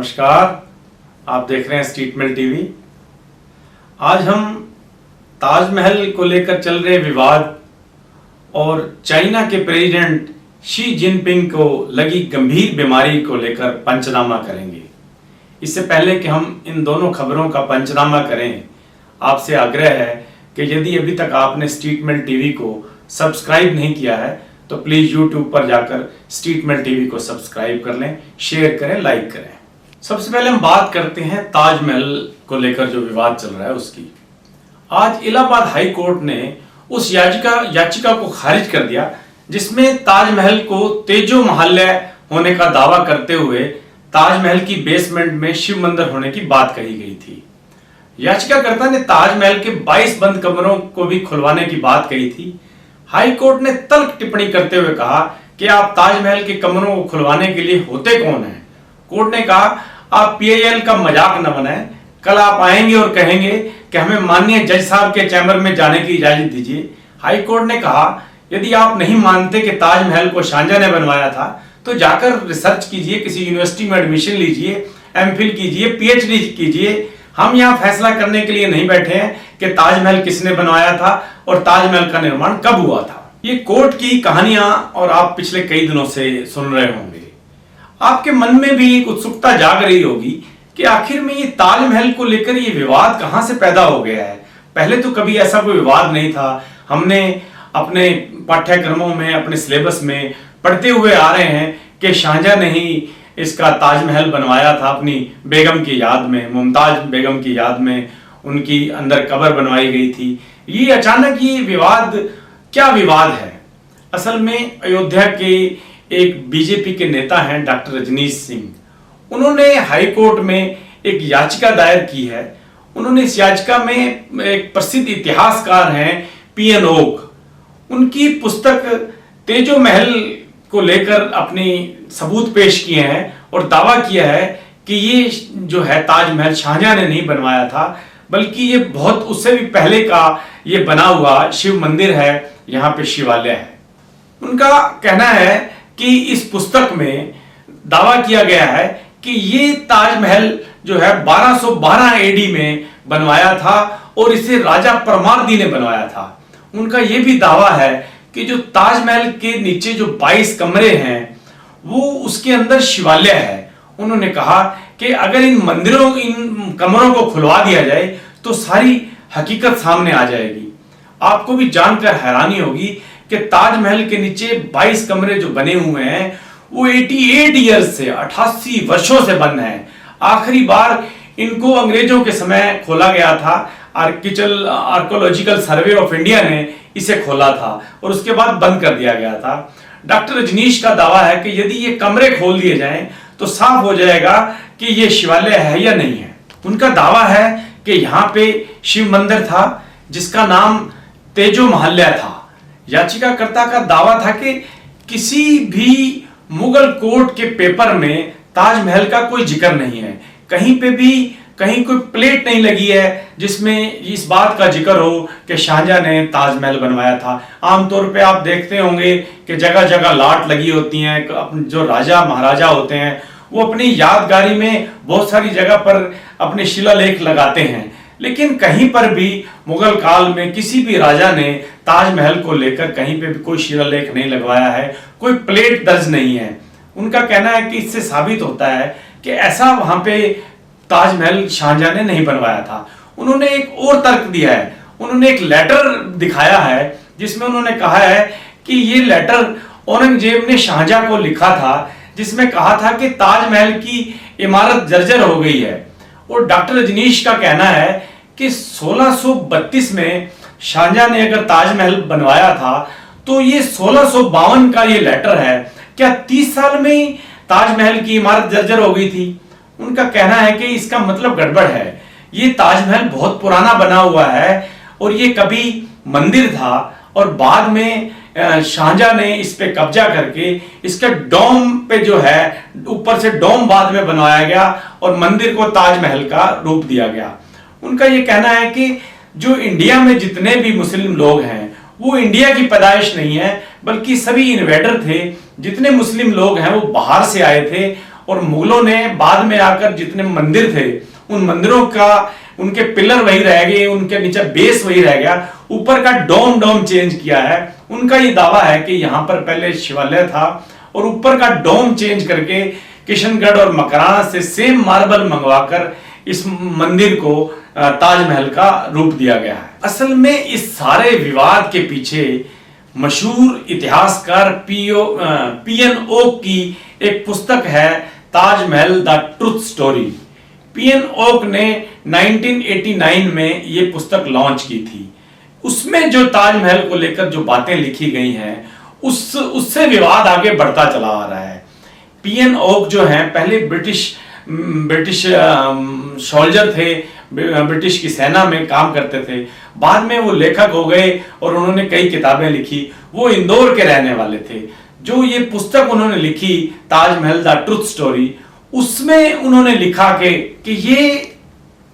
नमस्कार, आप देख रहे हैं स्टेटमेंट टीवी। आज हम ताजमहल को लेकर चल रहे विवाद और चाइना के प्रेसिडेंट शी जिनपिंग को लगी गंभीर बीमारी को लेकर पंचनामा करेंगे। इससे पहले कि हम इन दोनों खबरों का पंचनामा करें, आपसे आग्रह है कि यदि अभी तक आपने स्टेटमेंट टीवी को सब्सक्राइब नहीं किया है तो प्लीज यूट्यूब पर जाकर स्टेटमेंट टीवी को सब्सक्राइब कर लें, शेयर करें, लाइक करें। सबसे पहले हम बात करते हैं ताजमहल को लेकर जो विवाद चल रहा है उसकी। आज इलाहाबाद हाई कोर्ट ने उस याचिका को खारिज कर दिया जिसमें ताजमहल को तेजो महल्य होने का दावा करते हुए ताजमहल की बेसमेंट में शिव मंदिर होने की बात कही गई थी। याचिकाकर्ता ने ताजमहल के 22 बंद कमरों को भी खुलवाने की बात कही थी। हाई कोर्ट ने तल्ख टिप्पणी करते हुए कहा कि आप ताजमहल के कमरों को खुलवाने के लिए होते कौन हैं। कोर्ट ने कहा, आप पीआईएल का मजाक न बनाएं। कल आप आएंगे और कहेंगे कि हमें माननीय जज साहब के चैम्बर में जाने की इजाजत दीजिए। हाई कोर्ट ने कहा, यदि आप नहीं मानते कि ताजमहल को शाहजहां ने बनवाया था तो जाकर रिसर्च कीजिए, किसी यूनिवर्सिटी में एडमिशन लीजिए, एमफिल कीजिए, पीएचडी कीजिए। हम यहाँ फैसला करने के लिए नहीं बैठे हैं कि ताजमहल किसने बनवाया था और ताजमहल का निर्माण कब हुआ था। ये कोर्ट की कहानियां और आप पिछले कई दिनों से सुन रहे होंगे। आपके मन में भी एक उत्सुकता जाग रही होगी कि आखिर में ये ताजमहल को लेकर ये विवाद कहां से पैदा हो गया है। पहले तो कभी ऐसा कोई विवाद नहीं था। हमने अपने पाठ्यक्रमों में, अपने सिलेबस में पढ़ते हुए आ रहे हैं कि शाहजहां ने ही इसका ताजमहल बनवाया था अपनी बेगम की याद में, मुमताज बेगम की याद में उनकी अंदर कब्र बनवाई गई थी। ये अचानक ये विवाद क्या विवाद है? असल में अयोध्या के एक बीजेपी के नेता हैं डॉक्टर रजनीश सिंह। उन्होंने हाई कोर्ट में एक याचिका दायर की है। उन्होंने इस याचिका में एक प्रसिद्ध इतिहासकार हैं पीएन ओक, उनकी पुस्तक तेजो महल को लेकर अपनी सबूत पेश किए हैं और दावा किया है कि ये जो है ताजमहल शाहजहां ने नहीं बनवाया था, बल्कि ये बहुत उससे भी पहले का ये बना हुआ शिव मंदिर है, यहाँ पे शिवालय है। उनका कहना है कि इस पुस्तक में दावा किया गया है कि ये ताजमहल जो है 1212 एडी में बनवाया था और इसे राजा परमारदी ने बनवाया था। उनका ये भी दावा है कि जो ताजमहल के नीचे जो 22 कमरे हैं वो उसके अंदर शिवालय है। उन्होंने कहा कि अगर इन कमरों को खुलवा दिया जाए तो सारी हकीकत सामने आ जाएगी। आपको भी जानकर हैरानी होगी कि ताजमहल के नीचे 22 कमरे जो बने हुए हैं वो 88 ईयर्स से 88 वर्षों से बंद हैं। आखिरी बार इनको अंग्रेजों के समय खोला गया था। आर्कियोलॉजिकल सर्वे ऑफ इंडिया ने इसे खोला था और उसके बाद बंद कर दिया गया था। डॉक्टर रजनीश का दावा है कि यदि ये कमरे खोल दिए जाएं तो साफ हो जाएगा कि ये शिवालय है या नहीं है। उनका दावा है कि यहाँ पे शिव मंदिर था जिसका नाम तेजो महल्य था। याचिकाकर्ता का दावा था कि किसी भी मुगल कोर्ट के पेपर में ताजमहल का कोई जिक्र नहीं है। कहीं पे भी कहीं कोई प्लेट नहीं लगी है जिसमें इस बात का जिक्र हो कि शाहजहां ने ताजमहल बनवाया था। आमतौर पे आप देखते होंगे कि जगह जगह लाट लगी होती हैं। जो राजा महाराजा होते हैं वो अपनी यादगारी में बहुत सारी जगह पर अपने शिलालेख लगाते हैं, लेकिन कहीं पर भी मुगल काल में किसी भी राजा ने ताजमहल को लेकर कहीं पे भी कोई शिलालेख नहीं लगवाया है, कोई प्लेट दर्ज नहीं है। उनका कहना है कि इससे साबित होता है कि ऐसा वहां पे ताजमहल शाहजहां ने नहीं बनवाया था। उन्होंने एक और तर्क दिया है। उन्होंने एक लेटर दिखाया है जिसमें उन्होंने कहा है कि ये लेटर औरंगजेब ने शाहजहां को लिखा था, जिसमें कहा था कि ताजमहल की इमारत जर्जर हो गई है। और डॉक्टर रजनीश का कहना है कि 1632 में शाहजहां ने अगर ताजमहल बनवाया था तो ये 1652 का ये लेटर है। क्या 30 साल में ही ताजमहल की इमारत जर्जर हो गई थी? उनका कहना है कि इसका मतलब गड़बड़ है। ये ताजमहल बहुत पुराना बना हुआ है और ये कभी मंदिर था और बाद में शाहजहां ने इस पे कब्जा करके इसके डोम पे जो है ऊपर से डोम बाद में बनवाया गया और मंदिर को ताजमहल का रूप दिया गया। उनका ये कहना है कि जो इंडिया में जितने भी मुस्लिम लोग हैं वो इंडिया की पैदाइश नहीं है, बल्कि सभी इन्वेडर थे। जितने मुस्लिम लोग हैं वो बाहर से आए थे और मुगलों ने बाद में आकर जितने मंदिर थे उन मंदिरों का उनके पिलर वही रह गए, उनके नीचे बेस वही रह गया, ऊपर का डोम चेंज किया है। उनका ये दावा है कि यहां पर पहले शिवालय था और ऊपर का डोम चेंज करके किशनगढ़ और मकराना से सेम मार्बल मंगवाकर इस मंदिर को ताजमहल का रूप दिया गया है। असल में इस सारे विवाद के पीछे मशहूर इतिहासकार पीएन ओक की एक पुस्तक है Taj Mahal the truth story. P N Oak ने 1989 में ये पुस्तक लॉन्च की थी। उसमें जो ताजमहल को लेकर जो बातें लिखी गई हैं उससे विवाद आगे बढ़ता चला आ रहा है। पीएन ओक जो हैं पहले ब्रिटिश सोल्जर थे, ब्रिटिश की सेना में काम करते थे, बाद में वो लेखक हो गए और उन्होंने कई किताबें लिखी। वो इंदौर के रहने वाले थे। जो ये पुस्तक उन्होंने लिखी ताजमहल द ट्रुथ स्टोरी, उसमें उन्होंने लिखा कि ये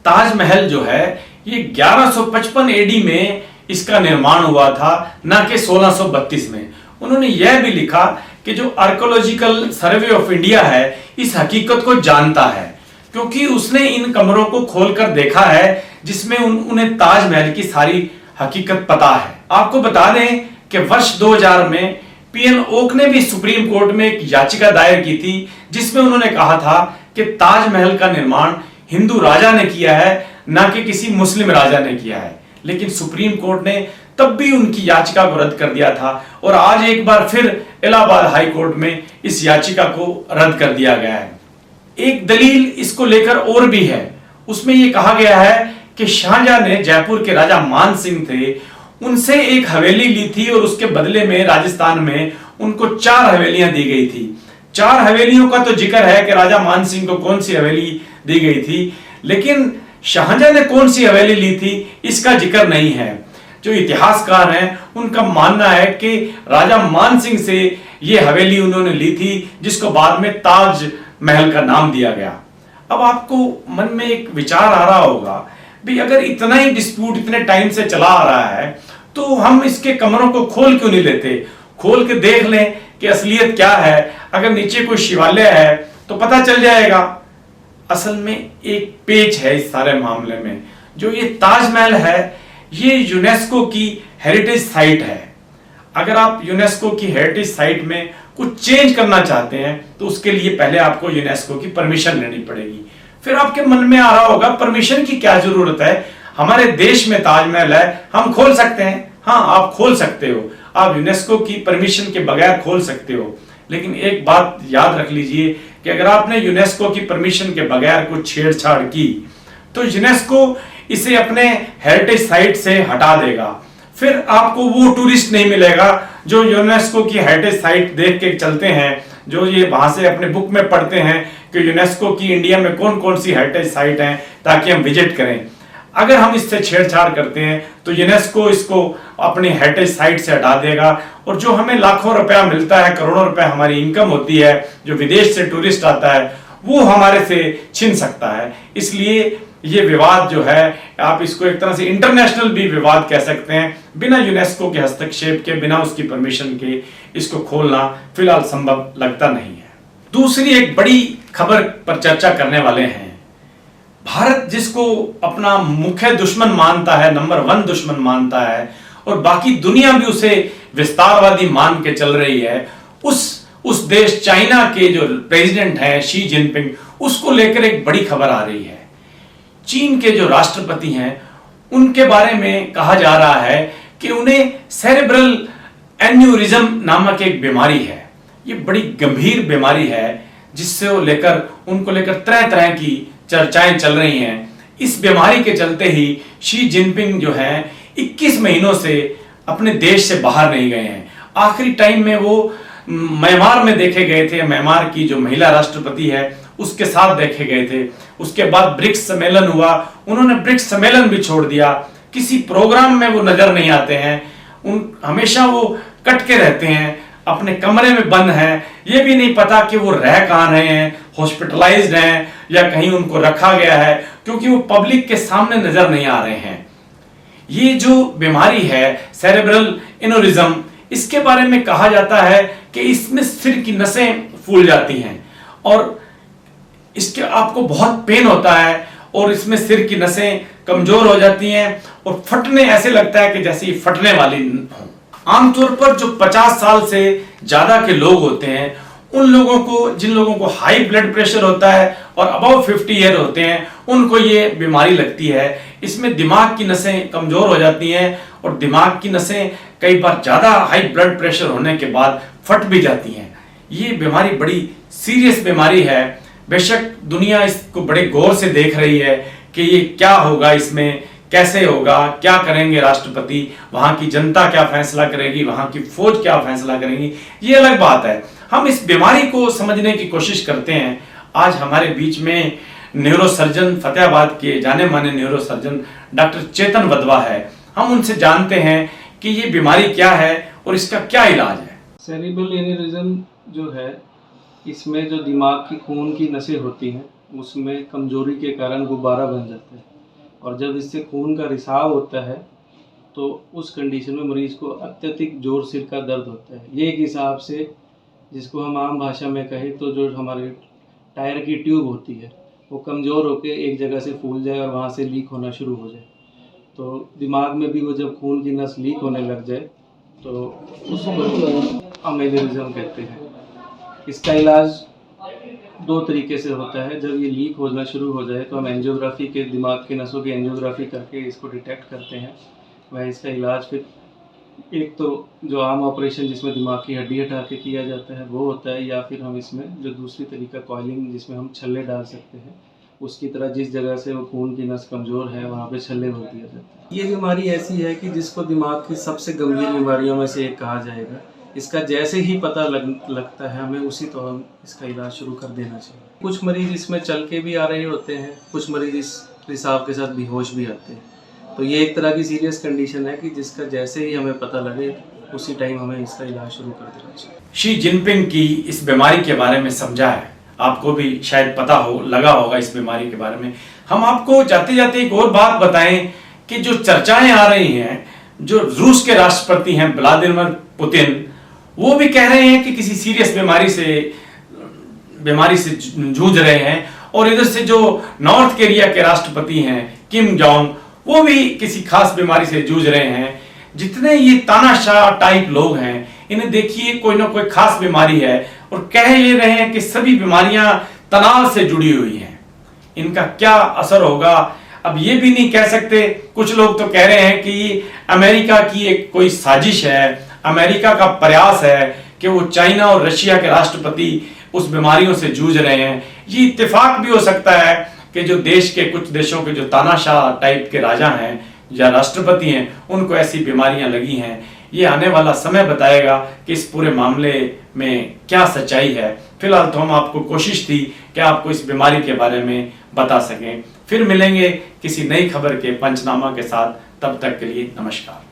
ताजमहल जो है ये 1155 एडी में इसका निर्माण हुआ था, ना कि 1632 में। उन्होंने यह भी लिखा कि जो आर्कियोलॉजिकल सर्वे ऑफ इंडिया है इस हकीकत को जानता है, क्योंकि उसने इन कमरों को खोलकर देखा है जिसमें उन्हें ताजमहल की सारी हकीकत पता है। आपको बता दें कि वर्ष 2000 में पीएन ओक ने भी सुप्रीम कोर्ट में एक याचिका दायर की थी जिसमें उन्होंने कहा था कि ताजमहल का निर्माण हिंदू राजा ने किया है, ना कि किसी मुस्लिम राजा ने किया है। लेकिन सुप्रीम कोर्ट ने तब भी उनकी याचिका को रद्द कर दिया था और आज एक बार फिर इलाहाबाद हाई कोर्ट में इस याचिका को रद्द कर दिया गया है। एक दलील इसको लेकर और भी है। उसमें यह कहा गया है कि शाहजहां ने, जयपुर के राजा मान सिंह थे, उनसे एक हवेली ली थी और उसके बदले में राजस्थान में उनको 4 हवेलियां दी गई थी। 4 हवेलियों का तो जिक्र है कि राजा मान सिंह को कौन सी हवेली दी गई थी, लेकिन शाहजहां ने कौन सी हवेली ली थी इसका जिक्र नहीं है। जो इतिहासकार हैं उनका मानना है कि राजा मान सिंह से ये हवेली उन्होंने ली थी, जिसको बाद में ताज महल का नाम दिया गया। अब आपको मन में एक विचार आ रहा होगा, भाई अगर इतना ही डिस्प्यूट इतने टाइम से चला आ रहा है तो हम इसके कमरों को खोल क्यों नहीं लेते, खोल के देख लें कि असलियत क्या है। अगर नीचे कोई शिवालय है तो पता चल जाएगा। असल में एक पेच है इस सारे मामले में। जो ये ताजमहल है ये यूनेस्को की हेरिटेज साइट है। अगर आप यूनेस्को की हेरिटेज साइट में कुछ चेंज करना चाहते हैं तो उसके लिए पहले आपको यूनेस्को की परमिशन लेनी पड़ेगी। फिर आपके मन में आ रहा होगा परमिशन की क्या जरूरत है, हमारे देश में ताजमहल है, हम खोल सकते हैं। हाँ, आप खोल सकते हो, आप यूनेस्को की परमिशन के बगैर खोल सकते हो। लेकिन एक बात याद रख लीजिए कि अगर आपने यूनेस्को की परमिशन के बगैर कुछ छेड़छाड़ की तो यूनेस्को इसे अपने हेरिटेज साइट से हटा देगा। फिर आपको वो टूरिस्ट नहीं मिलेगा जो यूनेस्को की हेरिटेज साइट देख के चलते हैं, जो ये वहां से अपने बुक में पढ़ते हैं कि यूनेस्को की इंडिया में कौन कौन सी हेरिटेज साइट हैं ताकि हम विजिट करें। अगर हम इससे छेड़छाड़ करते हैं तो यूनेस्को इसको अपनी हेरिटेज साइट से हटा देगा और जो हमें लाखों रुपया मिलता है, करोड़ों रुपए हमारी इनकम होती है, जो विदेश से टूरिस्ट आता है, वो हमारे से छिन सकता है। इसलिए ये विवाद जो है, आप इसको एक तरह से इंटरनेशनल भी विवाद कह सकते हैं। बिना यूनेस्को के हस्तक्षेप के, बिना उसकी परमिशन के इसको खोलना फिलहाल संभव लगता नहीं है। दूसरी एक बड़ी खबर पर चर्चा करने वाले हैं। भारत जिसको अपना मुख्य दुश्मन मानता है, नंबर 1 दुश्मन मानता है, और बाकी दुनिया भी उसे विस्तारवादी मान के चल रही है, उस देश चाइना के जो प्रेसिडेंट हैं शी जिनपिंग, उसको लेकर एक बड़ी खबर आ रही है। चीन के जो राष्ट्रपति हैं उनके बारे में कहा जा रहा है कि उन्हें सेरेब्रल एन्यूरिज्म नामक एक बीमारी है। ये बड़ी गंभीर बीमारी है जिससे उनको लेकर तरह तरह की चर्चाएं चल रही हैं। इस बीमारी के चलते ही शी जिनपिंग जो हैं 21 महीनों से अपने देश से बाहर नहीं गए हैं। आखिरी टाइम में वो म्यांमार में देखे गए थे, म्यांमार की जो महिला राष्ट्रपति है उसके साथ देखे गए थे। उसके बाद ब्रिक्स सम्मेलन हुआ, उन्होंने ब्रिक्स सम्मेलन भी छोड़ दिया, किसी प्रोग्राम में वो नजर नहीं आते हैं। हमेशा वो कट के रहते हैं, अपने कमरे में बंद हैं, ये भी नहीं पता कि वो रह कहाँ रहे हैं, हॉस्पिटलाइज्ड हैं या कहीं उनको रखा गया है, क्योंकि वो पब्लिक के सामने नजर नहीं आ रहे हैं। ये जो बीमारी है सेरेब्रल एन्यूरिज्म, इसके बारे में कहा जाता है कि इसमें सिर की नसें फूल जाती हैं और इसके आपको बहुत पेन होता है और इसमें सिर की नसें कमजोर हो जाती हैं और फटने ऐसे लगता है कि जैसे ये फटने वाली हो। आमतौर पर जो 50 साल से ज्यादा के लोग होते हैं, उन लोगों को, जिन लोगों को हाई ब्लड प्रेशर होता है और अबव 50 ईयर होते हैं, उनको ये बीमारी लगती है। इसमें दिमाग की नसें कमजोर हो जाती हैं और दिमाग की नसें कई बार ज्यादा हाई ब्लड प्रेशर होने के बाद फट भी जाती हैं। ये बीमारी बड़ी सीरियस बीमारी है। बेशक दुनिया इसको बड़े गौर से देख रही है कि ये क्या होगा, इसमें कैसे होगा, क्या करेंगे राष्ट्रपति, वहां की जनता क्या फैसला करेगी, वहां की फौज क्या फैसला करेगी, ये अलग बात है। हम इस बीमारी को समझने की कोशिश करते हैं। आज हमारे बीच में न्यूरोसर्जन, फतेहाबाद के जाने माने न्यूरोसर्जन डॉक्टर चेतन वधवा है। हम उनसे जानते हैं कि ये बीमारी क्या है और इसका क्या इलाज है। सेरिब्रल एन्यूरिज्म जो है, इसमें जो दिमाग की खून की नसें होती हैं उसमें कमजोरी के कारण गुब्बारा बन जाता है, और जब इससे खून का रिसाव होता है तो उस कंडीशन में मरीज को अत्यधिक जोर सिर का दर्द होता है। ये एक हिसाब से, जिसको हम आम भाषा में कहें तो जो हमारे टायर की ट्यूब होती है वो कमज़ोर होकर एक जगह से फूल जाए और वहाँ से लीक होना शुरू हो जाए। तो दिमाग में भी वो जब खून की नस लीक होने लग जाए तो उसको अमेरिज्म कहते हैं। इसका इलाज दो तरीके से होता है। जब ये लीक होना शुरू हो जाए तो हम एंजियोग्राफी के, दिमाग की नसों की एंजियोग्राफी करके इसको डिटेक्ट करते हैं। वह इसका इलाज फिर एक तो जो आम ऑपरेशन जिसमें दिमाग की हड्डी हटा के किया जाता है वो होता है, या फिर हम इसमें जो दूसरी तरीका कॉइलिंग, जिसमें हम छल्ले डाल सकते हैं, उसकी तरह जिस जगह से वो खून की नस कमज़ोर है वहाँ पे छल्ले भर दिया जाता है। ये बीमारी ऐसी है कि जिसको दिमाग की सबसे गंभीर बीमारियों में से एक कहा जाएगा। इसका जैसे ही पता लगता है हमें, उसी तो हम इसका इलाज शुरू कर देना चाहिए। कुछ मरीज इसमें चल के भी आ रहे होते हैं, कुछ मरीज इस रिसाव के साथ बेहोश भी आते हैं। तो ये एक तरह की सीरियस कंडीशन है कि जिसका जैसे ही हमें पता लगे उसी टाइम हमें इसका इलाज शुरू कर देना चाहिए। शी जिनपिंग की इस बीमारी के बारे में समझा है, आपको भी शायद पता हो, लगा होगा इस बीमारी के बारे में। हम आपको जाते जाते एक और बात बताएं कि जो चर्चाएं आ रही हैं, जो रूस के राष्ट्रपति हैं व्लादिमीर पुतिन, वो भी कह रहे हैं कि किसी सीरियस बीमारी से जूझ रहे हैं, और इधर से जो नॉर्थ कोरिया के राष्ट्रपति हैं किम जोंग, वो भी किसी खास बीमारी से जूझ रहे हैं। जितने ये तानाशाह टाइप लोग हैं, इन्हें देखिए कोई ना कोई खास बीमारी है और कह ये रहे हैं कि सभी बीमारियां तनाव से जुड़ी हुई हैं। इनका क्या असर होगा अब ये भी नहीं कह सकते। कुछ लोग तो कह रहे हैं कि अमेरिका की एक कोई साजिश है, अमेरिका का प्रयास है कि वो चाइना और रशिया के राष्ट्रपति उस बीमारियों से जूझ रहे हैं। ये इत्तेफाक भी हो सकता है कि जो देश के, कुछ देशों के जो तानाशाह टाइप के राजा हैं या राष्ट्रपति हैं, उनको ऐसी बीमारियां लगी हैं। ये आने वाला समय बताएगा कि इस पूरे मामले में क्या सच्चाई है। फिलहाल तो हम आपको कोशिश थी कि आपको इस बीमारी के बारे में बता सकें। फिर मिलेंगे किसी नई खबर के पंचनामा के साथ, तब तक के लिए नमस्कार।